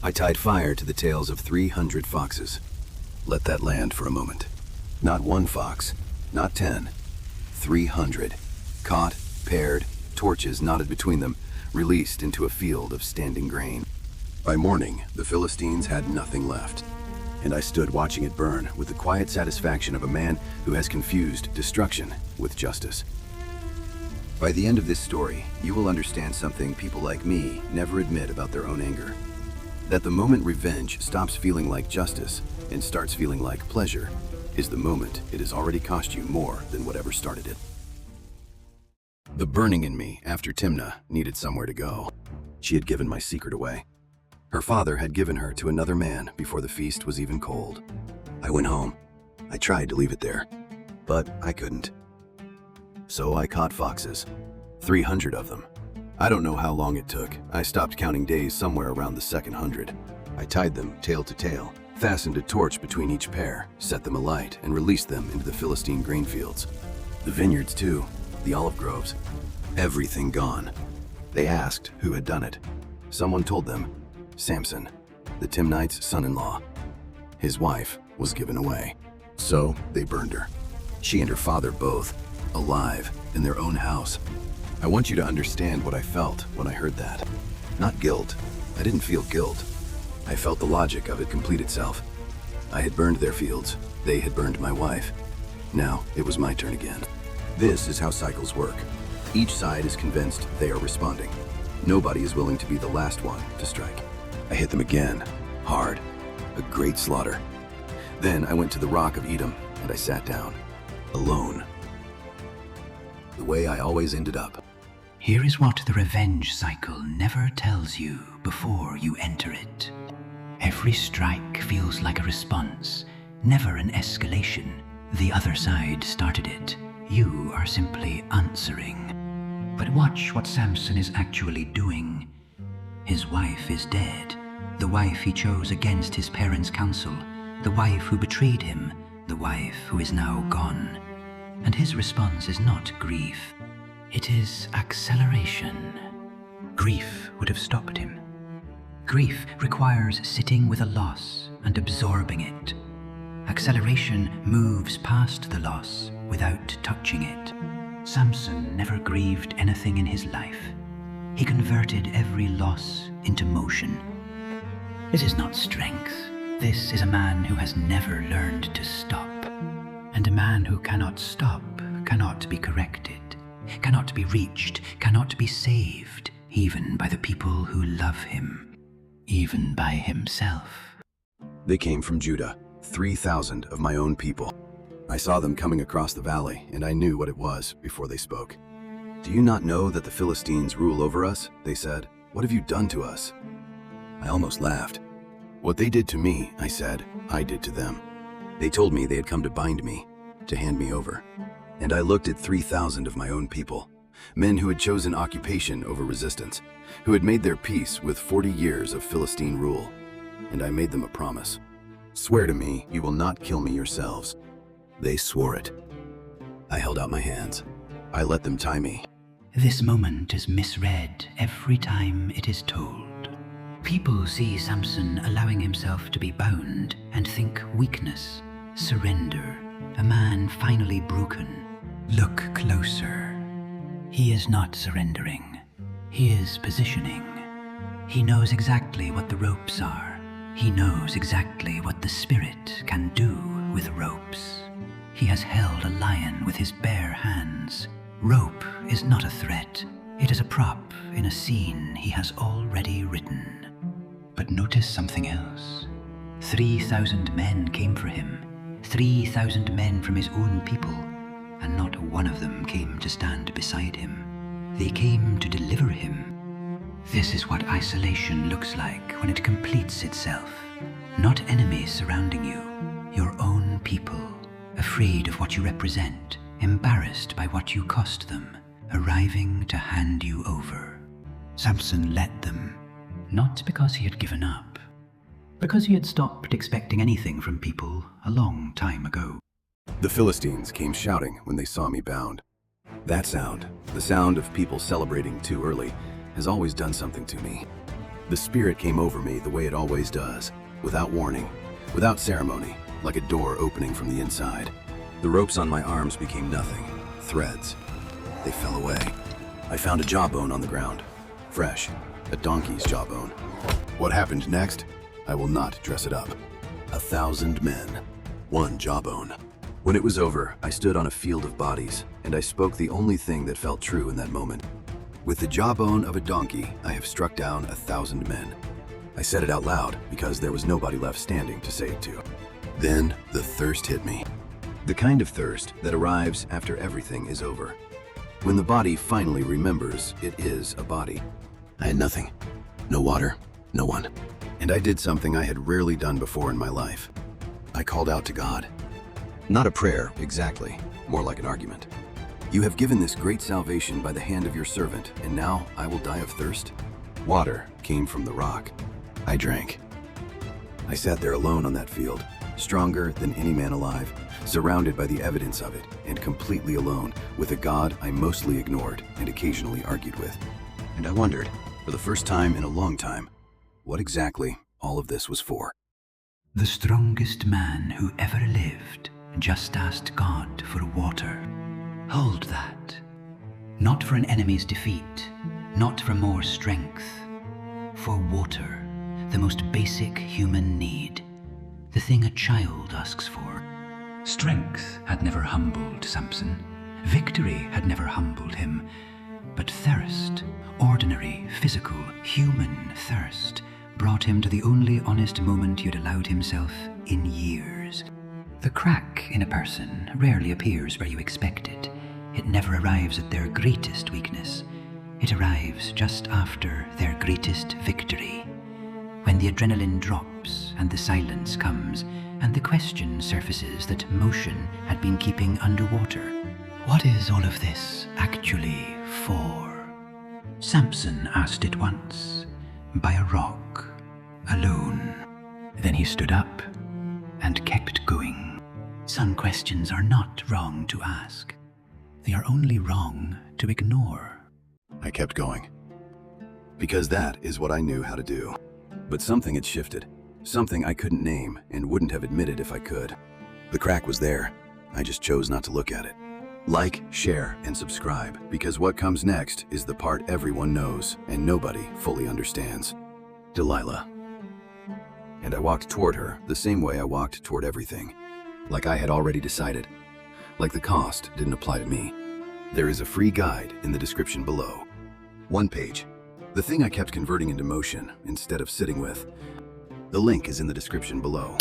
I tied fire to the tails of 300 foxes. Let that land for a moment. Not one fox, not 10, 300. Caught, paired, torches knotted between them, released into a field of standing grain. By morning, the Philistines had nothing left, and I stood watching it burn with the quiet satisfaction of a man who has confused destruction with justice. By the end of this story, you will understand something people like me never admit about their own anger. That the moment revenge stops feeling like justice and starts feeling like pleasure is the moment it has already cost you more than whatever started it. The burning in me after Timnah needed somewhere to go. She had given my secret away. Her father had given her to another man before the feast was even cold. I went home. I tried to leave it there, but I couldn't. So I caught foxes, 300 of them. I don't know how long it took. I stopped counting days somewhere around the second 100. I tied them tail to tail, fastened a torch between each pair, set them alight, and released them into the Philistine grain fields. The vineyards too, the olive groves, everything gone. They asked who had done it. Someone told them, Samson, the Timnite's son-in-law. His wife was given away. So they burned her. She and her father both, alive, in their own house. I want you to understand what I felt when I heard that. Not guilt. I didn't feel guilt. I felt the logic of it complete itself. I had burned their fields. They had burned my wife. Now it was my turn again. This is how cycles work. Each side is convinced they are responding. Nobody is willing to be the last one to strike. I hit them again, hard, a great slaughter. Then I went to the rock of Edom and I sat down, alone. The way I always ended up. Here is what the revenge cycle never tells you before you enter it. Every strike feels like a response, never an escalation. The other side started it. You are simply answering. But watch what Samson is actually doing. His wife is dead. The wife he chose against his parents' counsel. The wife who betrayed him. The wife who is now gone. And his response is not grief. It is acceleration. Grief would have stopped him. Grief requires sitting with a loss and absorbing it. Acceleration moves past the loss without touching it. Samson never grieved anything in his life. He converted every loss into motion. This is not strength. This is a man who has never learned to stop. And a man who cannot stop cannot be corrected, cannot be reached, cannot be saved, even by the people who love him, even by himself. They came from Judah, 3,000 of my own people. I saw them coming across the valley, and I knew what it was before they spoke. Do you not know that the Philistines rule over us? They said. What have you done to us? I almost laughed. What they did to me, I said, I did to them. They told me they had come to bind me, to hand me over. And I looked at 3,000 of my own people, men who had chosen occupation over resistance, who had made their peace with 40 years of Philistine rule. And I made them a promise. Swear to me you will not kill me yourselves. They swore it. I held out my hands. I let them tie me. This moment is misread every time it is told. People see Samson allowing himself to be bound and think weakness, surrender, a man finally broken. Look closer. He is not surrendering. He is positioning. He knows exactly what the ropes are. He knows exactly what the spirit can do with ropes. He has held a lion with his bare hands. Rope is not a threat. It is a prop in a scene he has already written. But notice something else. 3,000 men came for him. 3,000 men from his own people, and not one of them came to stand beside him. They came to deliver him. This is what isolation looks like when it completes itself. Not enemies surrounding you, your own people, afraid of what you represent, embarrassed by what you cost them, arriving to hand you over. Samson let them, not because he had given up, because he had stopped expecting anything from people a long time ago. The Philistines came shouting when they saw me bound. That sound, the sound of people celebrating too early, has always done something to me. The spirit came over me the way it always does, without warning, without ceremony, like a door opening from the inside. The ropes on my arms became nothing, threads. They fell away. I found a jawbone on the ground, fresh, a donkey's jawbone. What happened next? I will not dress it up. 1,000 men, one jawbone. When it was over, I stood on a field of bodies, and I spoke the only thing that felt true in that moment. With the jawbone of a donkey, I have struck down 1,000 men. I said it out loud because there was nobody left standing to say it to. Then the thirst hit me. The kind of thirst that arrives after everything is over. When the body finally remembers it is a body. I had nothing. No water, no one. And I did something I had rarely done before in my life. I called out to God. Not a prayer, exactly, more like an argument. You have given this great salvation by the hand of your servant, and now I will die of thirst? Water came from the rock. I drank. I sat there alone on that field, stronger than any man alive, surrounded by the evidence of it, and completely alone with a God I mostly ignored and occasionally argued with. And I wondered, for the first time in a long time, what exactly all of this was for. The strongest man who ever lived just asked God for water. Hold that. Not for an enemy's defeat, not for more strength. For water, the most basic human need. The thing a child asks for. Strength had never humbled Samson. Victory had never humbled him. But thirst, ordinary, physical, human thirst, brought him to the only honest moment he'd allowed himself in years. The crack in a person rarely appears where you expect it. It never arrives at their greatest weakness. It arrives just after their greatest victory. When the adrenaline drops and the silence comes, and the question surfaces that motion had been keeping underwater. What is all of this actually for? Samson asked it once, by a rock, alone. Then he stood up and kept going. Some questions are not wrong to ask. They are only wrong to ignore. I kept going. Because that is what I knew how to do. But something had shifted. Something I couldn't name and wouldn't have admitted if I could. The crack was there. I just chose not to look at it. Like, share, and subscribe, because what comes next is the part everyone knows and nobody fully understands. Delilah. And I walked toward her the same way I walked toward everything. Like I had already decided. Like the cost didn't apply to me. There is a free guide in the description below. One page. The thing I kept converting into motion instead of sitting with. The link is in the description below.